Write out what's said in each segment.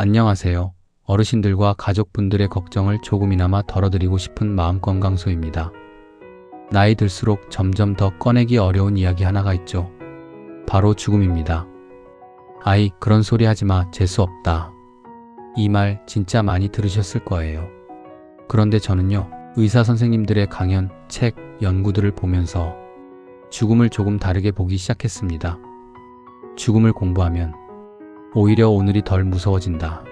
안녕하세요. 어르신들과 가족분들의 걱정을 조금이나마 덜어드리고 싶은 마음건강소입니다. 나이 들수록 점점 더 꺼내기 어려운 이야기 하나가 있죠. 바로 죽음입니다. 아이, 그런 소리 하지마. 재수 없다. 이 말 진짜 많이 들으셨을 거예요. 그런데 저는요, 의사 선생님들의 강연, 책, 연구들을 보면서 죽음을 조금 다르게 보기 시작했습니다. 죽음을 공부하면 오히려 오늘이 덜 무서워진다.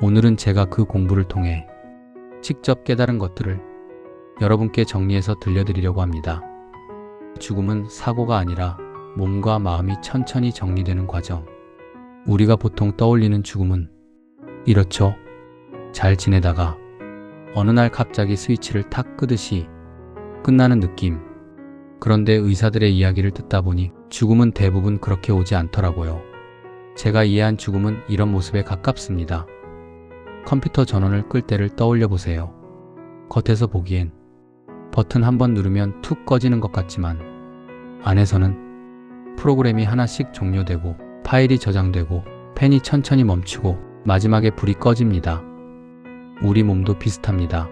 오늘은 제가 그 공부를 통해 직접 깨달은 것들을 여러분께 정리해서 들려드리려고 합니다. 죽음은 사고가 아니라 몸과 마음이 천천히 정리되는 과정. 우리가 보통 떠올리는 죽음은 이렇죠. 잘 지내다가 어느 날 갑자기 스위치를 탁 끄듯이 끝나는 느낌. 그런데 의사들의 이야기를 듣다 보니 죽음은 대부분 그렇게 오지 않더라고요. 제가 이해한 죽음은 이런 모습에 가깝습니다. 컴퓨터 전원을 끌 때를 떠올려 보세요. 겉에서 보기엔 버튼 한번 누르면 툭 꺼지는 것 같지만 안에서는 프로그램이 하나씩 종료되고 파일이 저장되고 펜이 천천히 멈추고 마지막에 불이 꺼집니다. 우리 몸도 비슷합니다.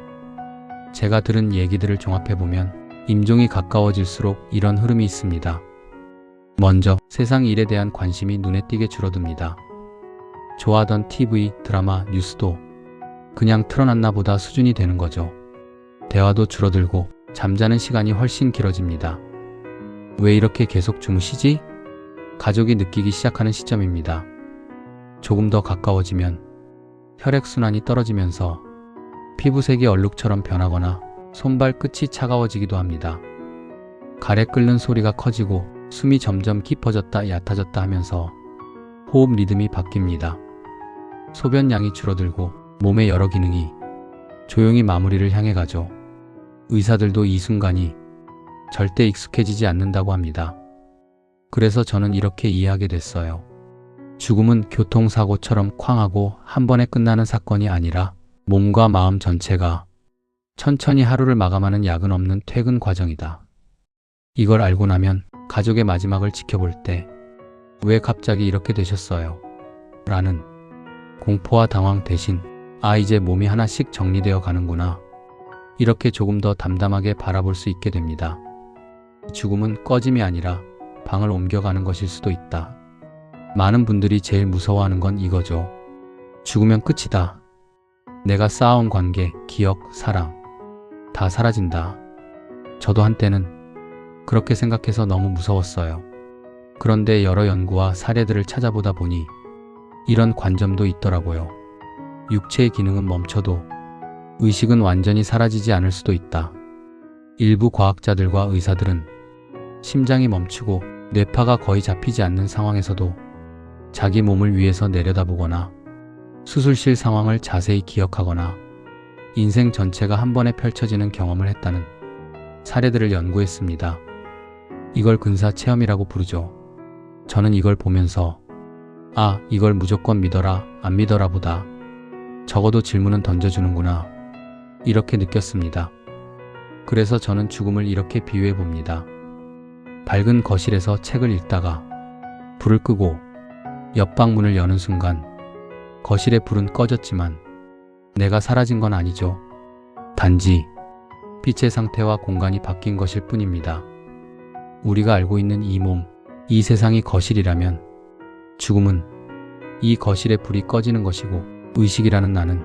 제가 들은 얘기들을 종합해보면 임종이 가까워질수록 이런 흐름이 있습니다. 먼저 세상 일에 대한 관심이 눈에 띄게 줄어듭니다. 좋아하던 TV, 드라마, 뉴스도 그냥 틀어놨나 보다 수준이 되는 거죠. 대화도 줄어들고 잠자는 시간이 훨씬 길어집니다. 왜 이렇게 계속 주무시지? 가족이 느끼기 시작하는 시점입니다. 조금 더 가까워지면 혈액순환이 떨어지면서 피부색이 얼룩처럼 변하거나 손발 끝이 차가워지기도 합니다. 가래 끓는 소리가 커지고 숨이 점점 깊어졌다 얕아졌다 하면서 호흡 리듬이 바뀝니다. 소변량이 줄어들고 몸의 여러 기능이 조용히 마무리를 향해 가죠. 의사들도 이 순간이 절대 익숙해지지 않는다고 합니다. 그래서 저는 이렇게 이해하게 됐어요. 죽음은 교통사고처럼 쾅하고 한 번에 끝나는 사건이 아니라 몸과 마음 전체가 천천히 하루를 마감하는 야근 없는 퇴근 과정이다. 이걸 알고 나면 가족의 마지막을 지켜볼 때 왜 갑자기 이렇게 되셨어요? 라는 공포와 당황 대신 이제 몸이 하나씩 정리되어 가는구나. 이렇게 조금 더 담담하게 바라볼 수 있게 됩니다. 죽음은 꺼짐이 아니라 방을 옮겨가는 것일 수도 있다. 많은 분들이 제일 무서워하는 건 이거죠. 죽으면 끝이다. 내가 쌓아온 관계, 기억, 사랑 다 사라진다. 저도 한때는 그렇게 생각해서 너무 무서웠어요. 그런데 여러 연구와 사례들을 찾아보다 보니 이런 관점도 있더라고요. 육체의 기능은 멈춰도 의식은 완전히 사라지지 않을 수도 있다. 일부 과학자들과 의사들은 심장이 멈추고 뇌파가 거의 잡히지 않는 상황에서도 자기 몸을 위에서 내려다보거나 수술실 상황을 자세히 기억하거나 인생 전체가 한 번에 펼쳐지는 경험을 했다는 사례들을 연구했습니다. 이걸 근사체험이라고 부르죠. 저는 이걸 보면서 이걸 무조건 믿어라, 안 믿어라 보다 적어도 질문은 던져주는구나 이렇게 느꼈습니다. 그래서 저는 죽음을 이렇게 비유해 봅니다. 밝은 거실에서 책을 읽다가 불을 끄고 옆방 문을 여는 순간 거실의 불은 꺼졌지만 내가 사라진 건 아니죠. 단지 빛의 상태와 공간이 바뀐 것일 뿐입니다. 우리가 알고 있는 이 몸, 이 세상이 거실이라면 죽음은 이 거실의 불이 꺼지는 것이고 의식이라는 나는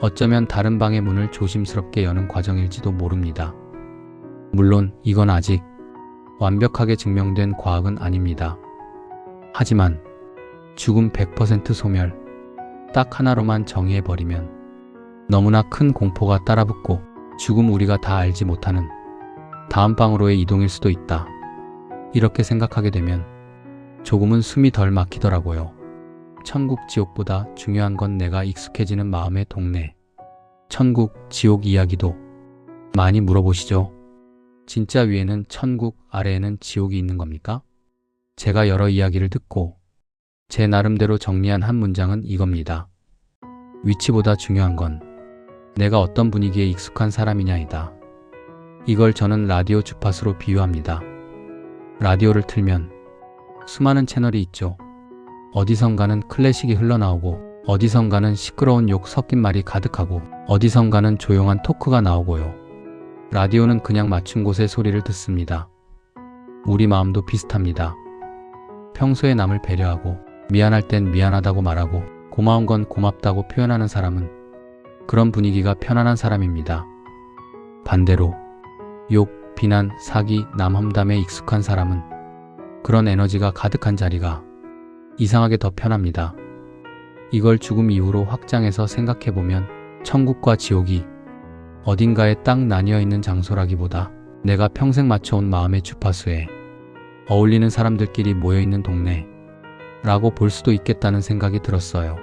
어쩌면 다른 방의 문을 조심스럽게 여는 과정일지도 모릅니다. 물론 이건 아직 완벽하게 증명된 과학은 아닙니다. 하지만 죽음 100% 소멸 딱 하나로만 정의해버리면 너무나 큰 공포가 따라붙고 죽음 우리가 다 알지 못하는 다음 방으로의 이동일 수도 있다. 이렇게 생각하게 되면 조금은 숨이 덜 막히더라고요. 천국 지옥보다 중요한 건 내가 익숙해지는 마음의 동네. 천국 지옥 이야기도 많이 물어보시죠. 진짜 위에는 천국, 아래에는 지옥이 있는 겁니까? 제가 여러 이야기를 듣고 제 나름대로 정리한 한 문장은 이겁니다. 위치보다 중요한 건 내가 어떤 분위기에 익숙한 사람이냐이다. 이걸 저는 라디오 주파수로 비유합니다. 라디오를 틀면 수많은 채널이 있죠. 어디선가는 클래식이 흘러나오고 어디선가는 시끄러운 욕 섞인 말이 가득하고 어디선가는 조용한 토크가 나오고요. 라디오는 그냥 맞춘 곳의 소리를 듣습니다. 우리 마음도 비슷합니다. 평소에 남을 배려하고 미안할 땐 미안하다고 말하고 고마운 건 고맙다고 표현하는 사람은 그런 분위기가 편안한 사람입니다. 반대로 욕, 비난, 사기, 남 험담에 익숙한 사람은 그런 에너지가 가득한 자리가 이상하게 더 편합니다. 이걸 죽음 이후로 확장해서 생각해보면 천국과 지옥이 어딘가에 딱 나뉘어 있는 장소라기보다 내가 평생 맞춰온 마음의 주파수에 어울리는 사람들끼리 모여있는 동네 라고 볼 수도 있겠다는 생각이 들었어요.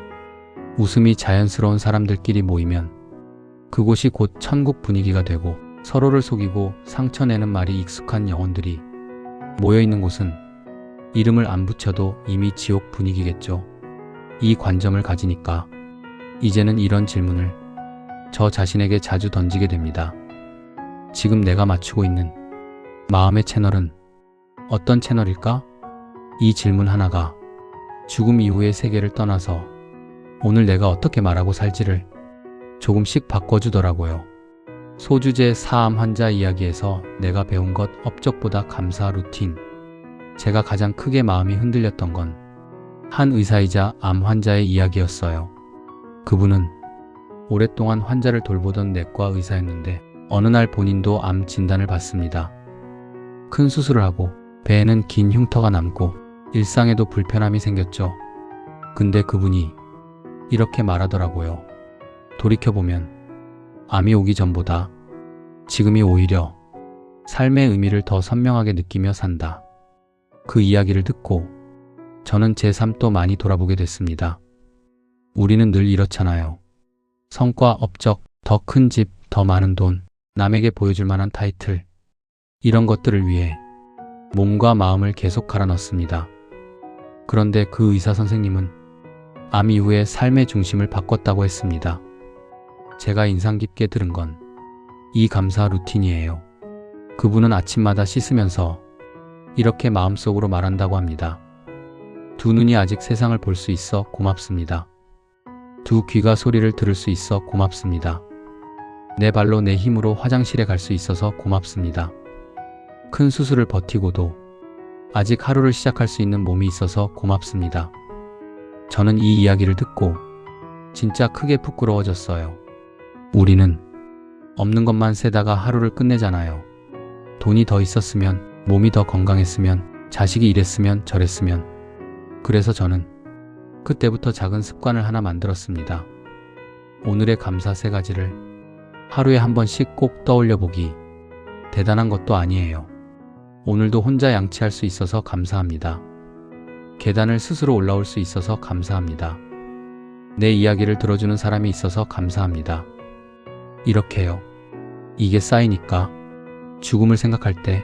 웃음이 자연스러운 사람들끼리 모이면 그곳이 곧 천국 분위기가 되고 서로를 속이고 상처내는 말이 익숙한 영혼들이 모여있는 곳은 이름을 안 붙여도 이미 지옥 분위기겠죠. 이 관점을 가지니까 이제는 이런 질문을 저 자신에게 자주 던지게 됩니다. 지금 내가 맞추고 있는 마음의 채널은 어떤 채널일까? 이 질문 하나가 죽음 이후의 세계를 떠나서 오늘 내가 어떻게 말하고 살지를 조금씩 바꿔주더라고요. 소주제 사암 환자 이야기에서 내가 배운 것 업적보다 감사 루틴. 제가 가장 크게 마음이 흔들렸던 건 한 의사이자 암 환자의 이야기였어요. 그분은 오랫동안 환자를 돌보던 내과 의사였는데 어느 날 본인도 암 진단을 받습니다. 큰 수술을 하고 배에는 긴 흉터가 남고 일상에도 불편함이 생겼죠. 근데 그분이 이렇게 말하더라고요. 돌이켜보면 암이 오기 전보다 지금이 오히려 삶의 의미를 더 선명하게 느끼며 산다. 그 이야기를 듣고 저는 제 삶도 많이 돌아보게 됐습니다. 우리는 늘 이렇잖아요. 성과, 업적, 더 큰 집, 더 많은 돈, 남에게 보여줄 만한 타이틀 이런 것들을 위해 몸과 마음을 계속 갈아 넣습니다. 그런데 그 의사 선생님은 암 이후에 삶의 중심을 바꿨다고 했습니다. 제가 인상 깊게 들은 건 이 감사 루틴이에요. 그분은 아침마다 씻으면서 이렇게 마음속으로 말한다고 합니다. 두 눈이 아직 세상을 볼 수 있어 고맙습니다. 두 귀가 소리를 들을 수 있어 고맙습니다. 내 발로 내 힘으로 화장실에 갈 수 있어서 고맙습니다. 큰 수술을 버티고도 아직 하루를 시작할 수 있는 몸이 있어서 고맙습니다. 저는 이 이야기를 듣고 진짜 크게 부끄러워졌어요. 우리는 없는 것만 세다가 하루를 끝내잖아요. 돈이 더 있었으면, 몸이 더 건강했으면, 자식이 이랬으면 저랬으면. 그래서 저는 그때부터 작은 습관을 하나 만들었습니다. 오늘의 감사 3가지를 하루에 한 번씩 꼭 떠올려 보기. 대단한 것도 아니에요. 오늘도 혼자 양치할 수 있어서 감사합니다. 계단을 스스로 올라올 수 있어서 감사합니다. 내 이야기를 들어주는 사람이 있어서 감사합니다. 이렇게요. 이게 쌓이니까 죽음을 생각할 때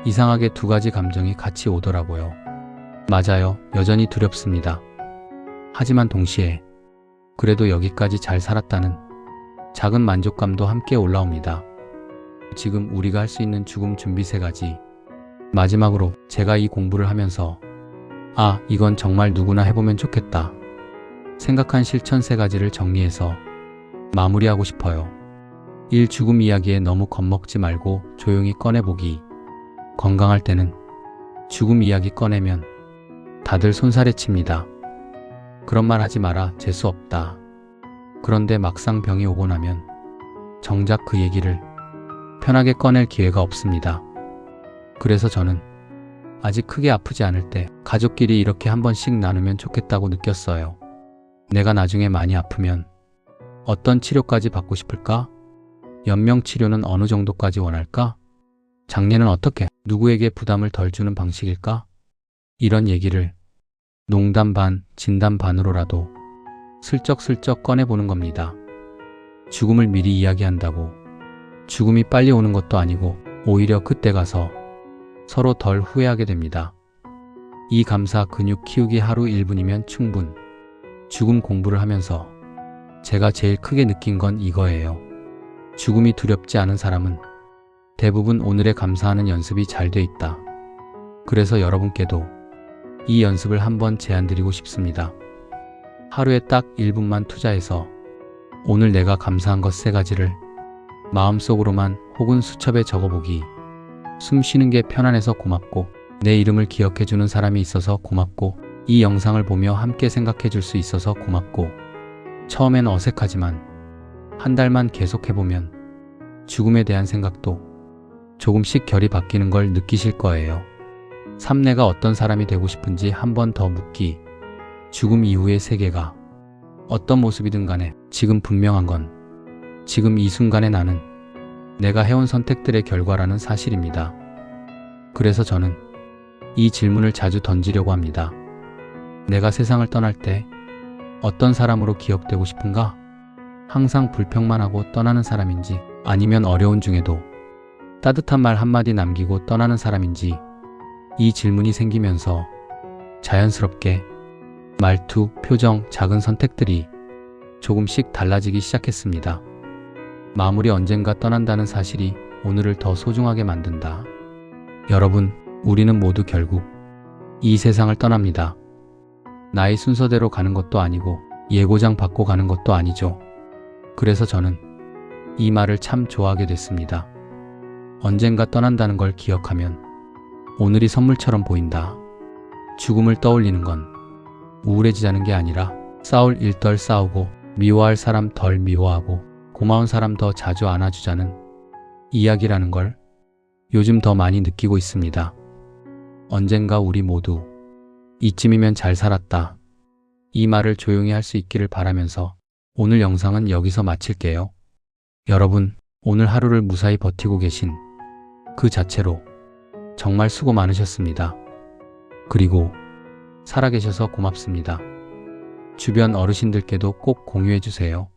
이상하게 2가지 감정이 같이 오더라고요. 맞아요. 여전히 두렵습니다. 하지만 동시에 그래도 여기까지 잘 살았다는 작은 만족감도 함께 올라옵니다. 지금 우리가 할 수 있는 죽음 준비 3가지. 마지막으로 제가 이 공부를 하면서 이건 정말 누구나 해보면 좋겠다 생각한 실천 3가지를 정리해서 마무리하고 싶어요. 1. 죽음 이야기에 너무 겁먹지 말고 조용히 꺼내보기. 건강할 때는 죽음 이야기 꺼내면 다들 손살에 칩니다. 그런 말 하지 마라, 재수 없다. 그런데 막상 병이 오고 나면 정작 그 얘기를 편하게 꺼낼 기회가 없습니다. 그래서 저는 아직 크게 아프지 않을 때 가족끼리 이렇게 한 번씩 나누면 좋겠다고 느꼈어요. 내가 나중에 많이 아프면 어떤 치료까지 받고 싶을까? 연명치료는 어느 정도까지 원할까? 장례는 어떻게, 누구에게 부담을 덜 주는 방식일까? 이런 얘기를 농담 반, 진담 반으로라도 슬쩍슬쩍 꺼내보는 겁니다. 죽음을 미리 이야기한다고 죽음이 빨리 오는 것도 아니고 오히려 그때 가서 서로 덜 후회하게 됩니다. 이 감사 근육 키우기 하루 1분이면 충분. 죽음 공부를 하면서 제가 제일 크게 느낀 건 이거예요. 죽음이 두렵지 않은 사람은 대부분 오늘에 감사하는 연습이 잘 돼 있다. 그래서 여러분께도 이 연습을 한번 제안드리고 싶습니다. 하루에 딱 1분만 투자해서 오늘 내가 감사한 것 3가지를 마음속으로만 혹은 수첩에 적어보기. 숨 쉬는 게 편안해서 고맙고, 내 이름을 기억해주는 사람이 있어서 고맙고, 이 영상을 보며 함께 생각해줄 수 있어서 고맙고. 처음엔 어색하지만 한 달만 계속해보면 죽음에 대한 생각도 조금씩 결이 바뀌는 걸 느끼실 거예요. 3. 내가 어떤 사람이 되고 싶은지 한 번 더 묻기. 죽음 이후의 세계가 어떤 모습이든 간에 지금 분명한 건 지금 이 순간의 나는 내가 해온 선택들의 결과라는 사실입니다. 그래서 저는 이 질문을 자주 던지려고 합니다. 내가 세상을 떠날 때 어떤 사람으로 기억되고 싶은가? 항상 불평만 하고 떠나는 사람인지, 아니면 어려운 중에도 따뜻한 말 한마디 남기고 떠나는 사람인지. 이 질문이 생기면서 자연스럽게 말투, 표정, 작은 선택들이 조금씩 달라지기 시작했습니다. 마무리 언젠가 떠난다는 사실이 오늘을 더 소중하게 만든다. 여러분, 우리는 모두 결국 이 세상을 떠납니다. 나의 순서대로 가는 것도 아니고 예고장 받고 가는 것도 아니죠. 그래서 저는 이 말을 참 좋아하게 됐습니다. 언젠가 떠난다는 걸 기억하면 오늘이 선물처럼 보인다. 죽음을 떠올리는 건 우울해지자는 게 아니라 싸울 일 덜 싸우고, 미워할 사람 덜 미워하고, 고마운 사람 더 자주 안아주자는 이야기라는 걸 요즘 더 많이 느끼고 있습니다. 언젠가 우리 모두 이쯤이면 잘 살았다. 이 말을 조용히 할 수 있기를 바라면서 오늘 영상은 여기서 마칠게요. 여러분, 오늘 하루를 무사히 버티고 계신 그 자체로 정말 수고 많으셨습니다. 그리고 살아계셔서 고맙습니다. 주변 어르신들께도 꼭 공유해 주세요.